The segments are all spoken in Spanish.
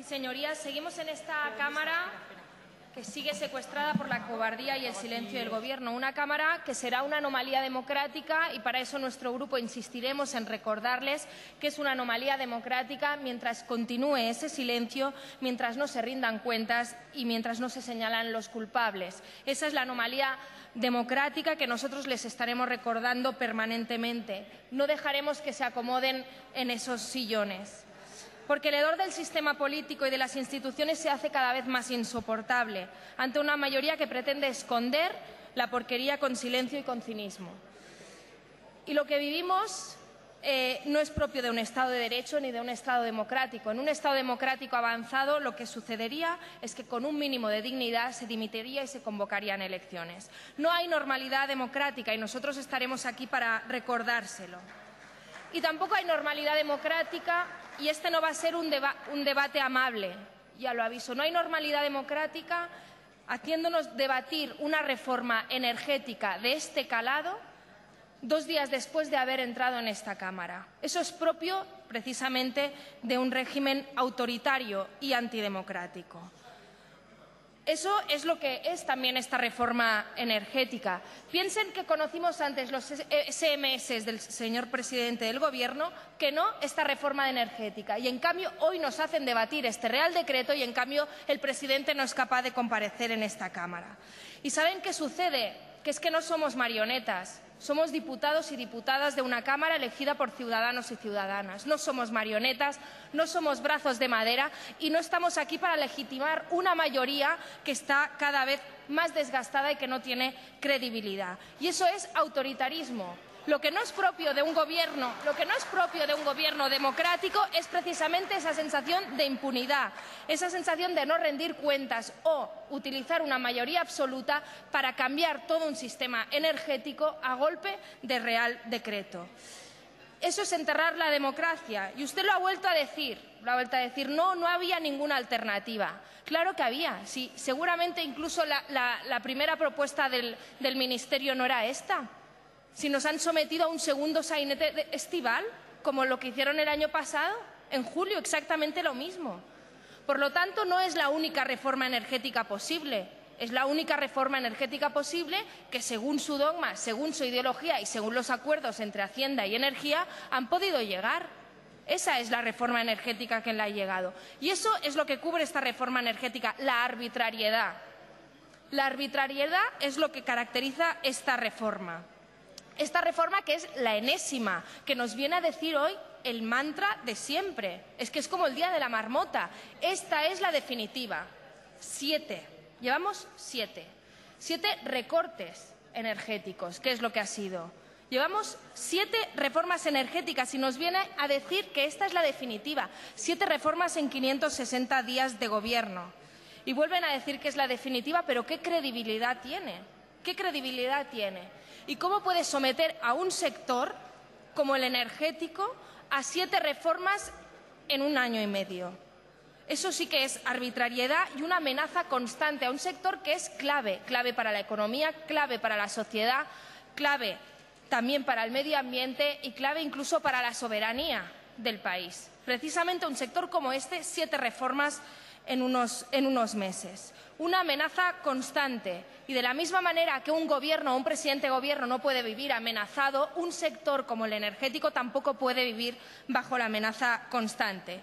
Señorías, seguimos en esta Cámara que sigue secuestrada por la cobardía y el silencio del Gobierno. Una Cámara que será una anomalía democrática y para eso nuestro grupo insistiremos en recordarles que es una anomalía democrática mientras continúe ese silencio, mientras no se rindan cuentas y mientras no se señalan los culpables. Esa es la anomalía democrática que nosotros les estaremos recordando permanentemente. No dejaremos que se acomoden en esos sillones. Porque el hedor del sistema político y de las instituciones se hace cada vez más insoportable ante una mayoría que pretende esconder la porquería con silencio y con cinismo. Y lo que vivimos no es propio de un Estado de Derecho ni de un Estado democrático. En un Estado democrático avanzado lo que sucedería es que con un mínimo de dignidad se dimitiría y se convocarían elecciones. No hay normalidad democrática y nosotros estaremos aquí para recordárselo. Y tampoco hay normalidad democrática, y este no va a ser un debate amable, ya lo aviso. No hay normalidad democrática haciéndonos debatir una reforma energética de este calado 2 días después de haber entrado en esta Cámara. Eso es propio, precisamente, de un régimen autoritario y antidemocrático. Eso es lo que es también esta reforma energética. Piensen que conocimos antes los SMS del señor presidente del Gobierno que no esta reforma energética. Y, en cambio, hoy nos hacen debatir este Real Decreto y, en cambio, el presidente no es capaz de comparecer en esta Cámara. ¿Y saben qué sucede? Que es que no somos marionetas. Somos diputados y diputadas de una Cámara elegida por ciudadanos y ciudadanas. No somos marionetas, no somos brazos de madera y no estamos aquí para legitimar una mayoría que está cada vez más desgastada y que no tiene credibilidad. Y eso es autoritarismo. Lo que no es propio de un gobierno, democrático es precisamente esa sensación de impunidad, esa sensación de no rendir cuentas o utilizar una mayoría absoluta para cambiar todo un sistema energético a golpe de Real Decreto. Eso es enterrar la democracia. Y usted lo ha vuelto a decir. No había ninguna alternativa. Claro que había. Sí, seguramente incluso la primera propuesta del Ministerio no era esta. Si nos han sometido a un segundo sainete estival, como lo que hicieron el año pasado, en julio, exactamente lo mismo. Por lo tanto, no es la única reforma energética posible. Es la única reforma energética posible que, según su dogma, según su ideología y según los acuerdos entre Hacienda y Energía, han podido llegar. Esa es la reforma energética que le ha llegado. Y eso es lo que cubre esta reforma energética, la arbitrariedad. La arbitrariedad es lo que caracteriza esta reforma. Esta reforma que es la enésima, que nos viene a decir hoy el mantra de siempre. Es que es como el día de la marmota. Esta es la definitiva. 7. Llevamos 7. 7 recortes energéticos, que es lo que ha sido. Llevamos 7 reformas energéticas y nos viene a decir que esta es la definitiva. 7 reformas en 560 días de gobierno. Y vuelven a decir que es la definitiva, pero ¿qué credibilidad tiene? ¿Qué credibilidad tiene? ¿Y cómo puede someter a un sector como el energético a 7 reformas en 1 año y medio? Eso sí que es arbitrariedad y una amenaza constante a un sector que es clave, clave para la economía, clave para la sociedad, clave también para el medio ambiente y clave incluso para la soberanía del país. Precisamente un sector como este, 7 reformas en unos meses. Una amenaza constante. Y de la misma manera que un gobierno o un presidente de gobierno no puede vivir amenazado, un sector como el energético tampoco puede vivir bajo la amenaza constante.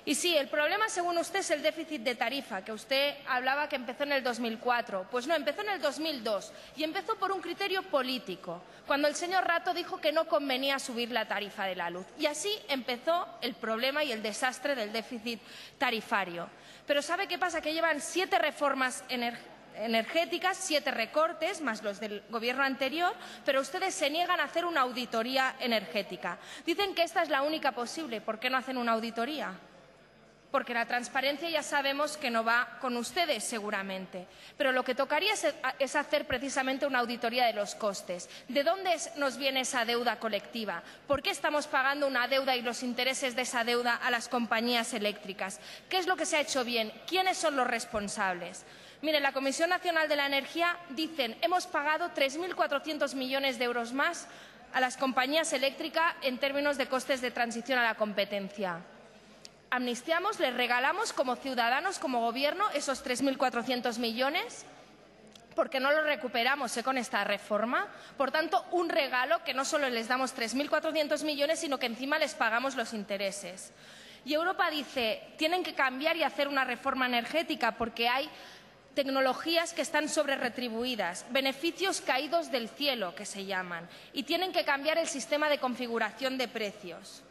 Y sí, el problema, según usted, es el déficit de tarifa, que usted hablaba que empezó en el 2004. Pues no, empezó en el 2002 y empezó por un criterio político, cuando el señor Rato dijo que no convenía subir la tarifa de la luz. Y así empezó el problema y el desastre del déficit tarifario. Pero ¿sabe qué pasa? Que llevan 7 reformas energéticas, 7 recortes, más los del Gobierno anterior, pero ustedes se niegan a hacer una auditoría energética. Dicen que esta es la única posible. ¿Por qué no hacen una auditoría? Porque la transparencia ya sabemos que no va con ustedes, seguramente. Pero lo que tocaría es hacer precisamente una auditoría de los costes. ¿De dónde nos viene esa deuda colectiva? ¿Por qué estamos pagando una deuda y los intereses de esa deuda a las compañías eléctricas? ¿Qué es lo que se ha hecho bien? ¿Quiénes son los responsables? Mire, la Comisión Nacional de la Energía dicen hemos pagado 3.400 millones de euros más a las compañías eléctricas en términos de costes de transición a la competencia. Amnistiamos, les regalamos como ciudadanos, como Gobierno, esos 3.400 millones porque no los recuperamos con esta reforma. Por tanto, un regalo que no solo les damos 3.400 millones, sino que encima les pagamos los intereses. Y Europa dice, tienen que cambiar y hacer una reforma energética porque hay tecnologías que están sobreretribuidas, beneficios caídos del cielo, que se llaman, y tienen que cambiar el sistema de configuración de precios.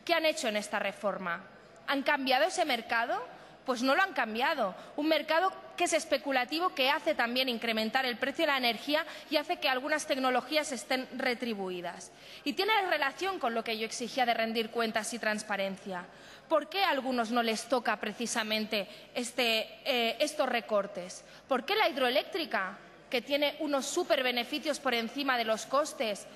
¿Qué han hecho en esta reforma? ¿Han cambiado ese mercado? Pues no lo han cambiado. Un mercado que es especulativo, que hace también incrementar el precio de la energía y hace que algunas tecnologías estén retribuidas. Y tiene relación con lo que yo exigía de rendir cuentas y transparencia. ¿Por qué a algunos no les toca precisamente estos recortes? ¿Por qué la hidroeléctrica, que tiene unos superbeneficios por encima de los costes,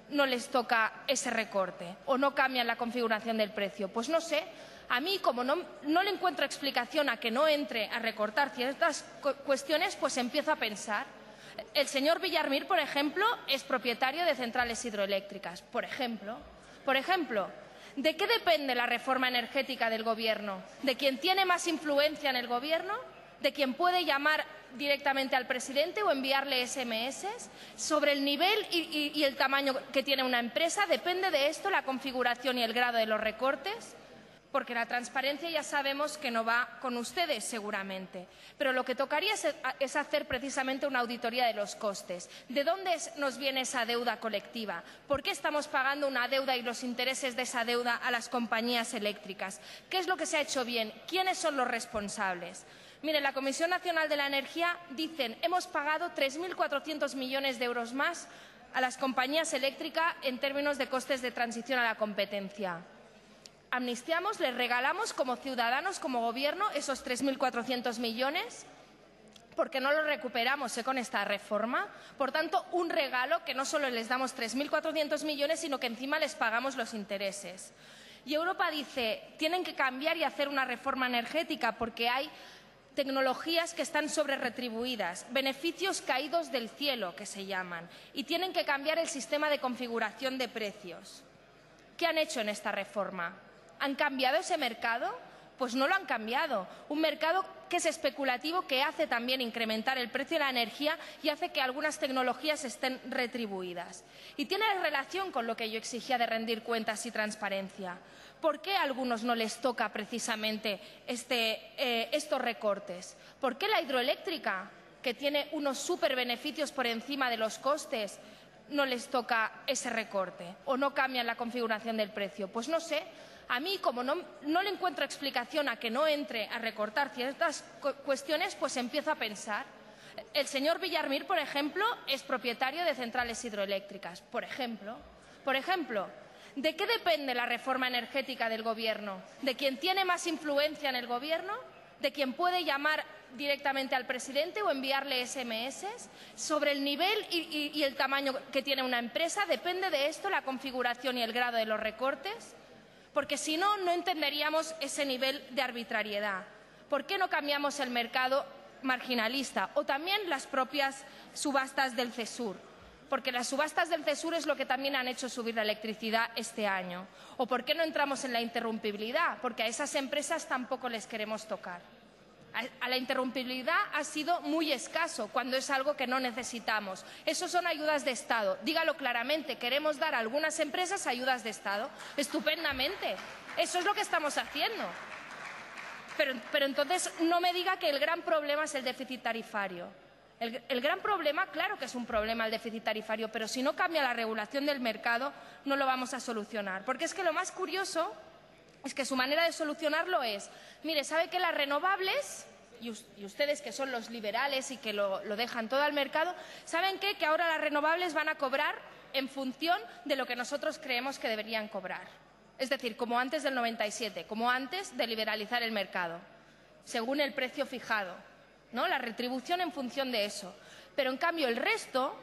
no les toca ese recorte o no cambian la configuración del precio? Pues no sé. A mí, como no le encuentro explicación a que no entre a recortar ciertas cuestiones, pues empiezo a pensar. El señor Villarmir, por ejemplo, es propietario de centrales hidroeléctricas. Por ejemplo, ¿de qué depende la reforma energética del Gobierno? ¿De quien tiene más influencia en el Gobierno? ¿De quien puede llamar directamente al presidente o enviarle SMS? ¿Sobre el nivel y el tamaño que tiene una empresa? ¿Depende de esto la configuración y el grado de los recortes? Porque la transparencia ya sabemos que no va con ustedes, seguramente. Pero lo que tocaría es hacer precisamente una auditoría de los costes. ¿De dónde nos viene esa deuda colectiva? ¿Por qué estamos pagando una deuda y los intereses de esa deuda a las compañías eléctricas? ¿Qué es lo que se ha hecho bien? ¿Quiénes son los responsables? Mire, la Comisión Nacional de la Energía dicen hemos pagado 3.400 millones de euros más a las compañías eléctricas en términos de costes de transición a la competencia. Amnistiamos, les regalamos como ciudadanos, como Gobierno, esos 3.400 millones porque no los recuperamos con esta reforma. Por tanto, un regalo que no solo les damos 3.400 millones, sino que encima les pagamos los intereses. Y Europa dice, tienen que cambiar y hacer una reforma energética porque hay tecnologías que están sobreretribuidas, beneficios caídos del cielo, que se llaman, y tienen que cambiar el sistema de configuración de precios. ¿Qué han hecho en esta reforma? ¿Han cambiado ese mercado? Pues no lo han cambiado. Un mercado que es especulativo, que hace también incrementar el precio de la energía y hace que algunas tecnologías estén retribuidas. Y tiene relación con lo que yo exigía de rendir cuentas y transparencia. ¿Por qué a algunos no les toca precisamente estos recortes? ¿Por qué la hidroeléctrica, que tiene unos superbeneficios por encima de los costes, no les toca ese recorte o no cambian la configuración del precio? Pues no sé. A mí, como no le encuentro explicación a que no entre a recortar ciertas cuestiones, pues empiezo a pensar. El señor Villarmir, por ejemplo, es propietario de centrales hidroeléctricas. Por ejemplo, ¿de qué depende la reforma energética del Gobierno? ¿De quien tiene más influencia en el Gobierno? ¿De quien puede llamar directamente al presidente o enviarle SMS? ¿Sobre el nivel y el tamaño que tiene una empresa? ¿Depende de esto la configuración y el grado de los recortes? Porque si no, no entenderíamos ese nivel de arbitrariedad. ¿Por qué no cambiamos el mercado marginalista? O también las propias subastas del CESUR. Porque las subastas del CESUR es lo que también han hecho subir la electricidad este año. ¿O por qué no entramos en la interrumpibilidad? Porque a esas empresas tampoco les queremos tocar. A la interrumpibilidad ha sido muy escaso cuando es algo que no necesitamos. Eso son ayudas de Estado. Dígalo claramente, queremos dar a algunas empresas ayudas de Estado. Estupendamente. Eso es lo que estamos haciendo. Pero entonces no me diga que el gran problema es el déficit tarifario. El gran problema, claro que es un problema el déficit tarifario, pero si no cambia la regulación del mercado no lo vamos a solucionar. Porque es que lo más curioso es que su manera de solucionarlo es, mire, ¿sabe que las renovables, y ustedes que son los liberales y que lo dejan todo al mercado, ¿saben qué? Que ahora las renovables van a cobrar en función de lo que nosotros creemos que deberían cobrar? Es decir, como antes del 97, como antes de liberalizar el mercado, según el precio fijado, ¿no? La retribución en función de eso. Pero en cambio el resto,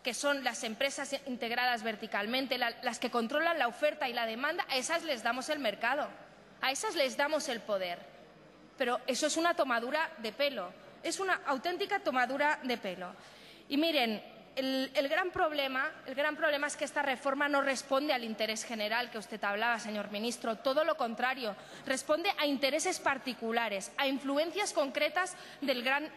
que son las empresas integradas verticalmente, las que controlan la oferta y la demanda, a esas les damos el mercado, a esas les damos el poder. Pero eso es una tomadura de pelo, es una auténtica tomadura de pelo. Y miren, el gran problema es que esta reforma no responde al interés general que usted hablaba, señor ministro. Todo lo contrario, responde a intereses particulares, a influencias concretas del gran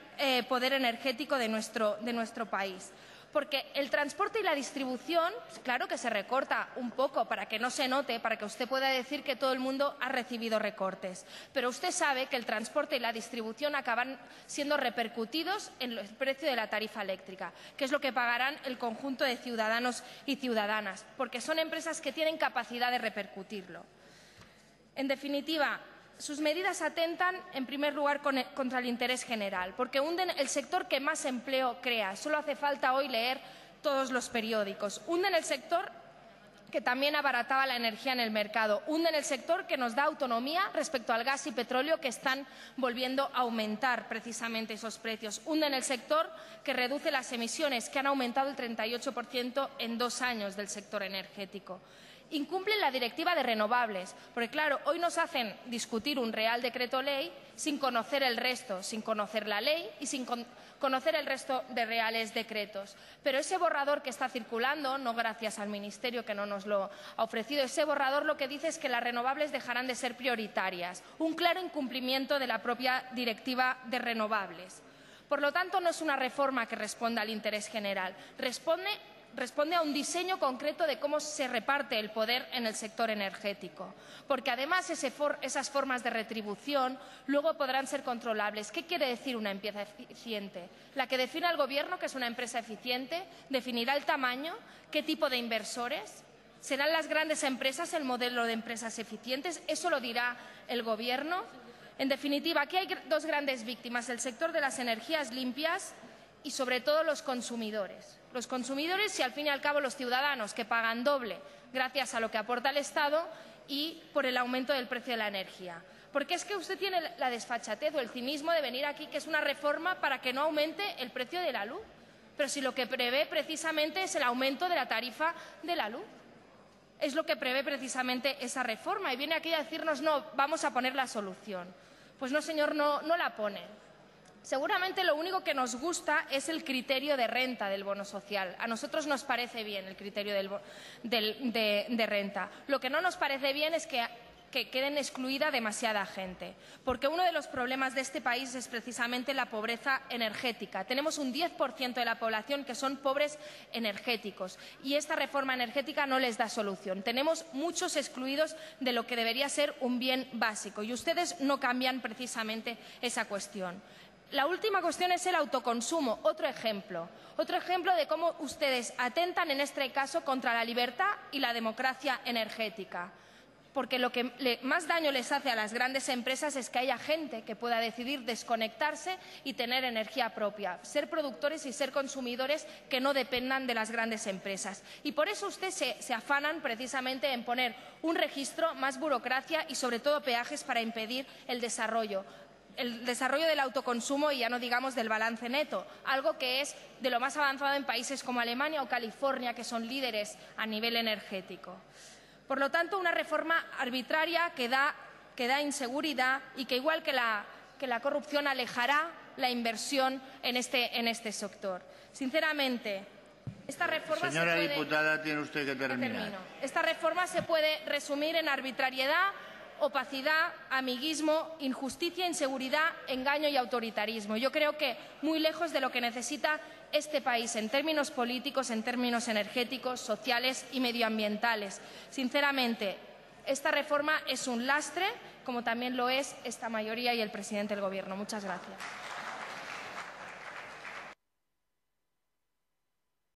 poder energético de nuestro país. Porque el transporte y la distribución, claro que se recorta un poco para que no se note, para que usted pueda decir que todo el mundo ha recibido recortes. Pero usted sabe que el transporte y la distribución acaban siendo repercutidos en el precio de la tarifa eléctrica, que es lo que pagarán el conjunto de ciudadanos y ciudadanas, porque son empresas que tienen capacidad de repercutirlo. En definitiva, sus medidas atentan, en primer lugar, contra el interés general, porque hunden el sector que más empleo crea. Solo hace falta hoy leer todos los periódicos. Hunden el sector que también abarataba la energía en el mercado. Hunden el sector que nos da autonomía respecto al gas y petróleo, que están volviendo a aumentar precisamente esos precios. Hunden el sector que reduce las emisiones, que han aumentado el 38% en 2 años del sector energético. Incumplen la Directiva de renovables, porque claro, hoy nos hacen discutir un Real Decreto Ley sin conocer el resto, sin conocer la ley y sin conocer el resto de reales decretos. Pero ese borrador que está circulando, no gracias al Ministerio que no nos lo ha ofrecido, ese borrador lo que dice es que las renovables dejarán de ser prioritarias, un claro incumplimiento de la propia Directiva de renovables. Por lo tanto, no es una reforma que responda al interés general, responde a un diseño concreto de cómo se reparte el poder en el sector energético, porque además esas formas de retribución luego podrán ser controlables. ¿Qué quiere decir una empresa eficiente? La que defina el Gobierno que es una empresa eficiente, definirá el tamaño, qué tipo de inversores. ¿Serán las grandes empresas el modelo de empresas eficientes? ¿Eso lo dirá el Gobierno? En definitiva, aquí hay 2 grandes víctimas, el sector de las energías limpias y, sobre todo, los consumidores. Los consumidores y, al fin y al cabo, los ciudadanos, que pagan doble gracias a lo que aporta el Estado y por el aumento del precio de la energía. Porque es que usted tiene la desfachatez o el cinismo de venir aquí, que es una reforma para que no aumente el precio de la luz. Pero si lo que prevé precisamente es el aumento de la tarifa de la luz. Es lo que prevé precisamente esa reforma. Y viene aquí a decirnos, no, vamos a poner la solución. Pues no, señor, no la pone. Seguramente lo único que nos gusta es el criterio de renta del bono social. A nosotros nos parece bien el criterio de renta. Lo que no nos parece bien es que queden excluida demasiada gente, porque uno de los problemas de este país es precisamente la pobreza energética. Tenemos un 10% de la población que son pobres energéticos y esta reforma energética no les da solución. Tenemos muchos excluidos de lo que debería ser un bien básico y ustedes no cambian precisamente esa cuestión. La última cuestión es el autoconsumo, otro ejemplo de cómo ustedes atentan en este caso contra la libertad y la democracia energética. Porque lo que más daño les hace a las grandes empresas es que haya gente que pueda decidir desconectarse y tener energía propia, ser productores y ser consumidores que no dependan de las grandes empresas. Y por eso ustedes se afanan precisamente en poner un registro, más burocracia y sobre todo peajes para impedir el desarrollo del autoconsumo y ya no digamos del balance neto, algo que es de lo más avanzado en países como Alemania o California, que son líderes a nivel energético. Por lo tanto, una reforma arbitraria que da inseguridad y que, igual que la corrupción, alejará la inversión en este sector. Sinceramente, esta reforma Señora diputada, tiene usted que terminar. Esta reforma se puede resumir en arbitrariedad, opacidad, amiguismo, injusticia, inseguridad, engaño y autoritarismo. Yo creo que muy lejos de lo que necesita este país en términos políticos, en términos energéticos, sociales y medioambientales. Sinceramente, esta reforma es un lastre, como también lo es esta mayoría y el presidente del Gobierno. Muchas gracias.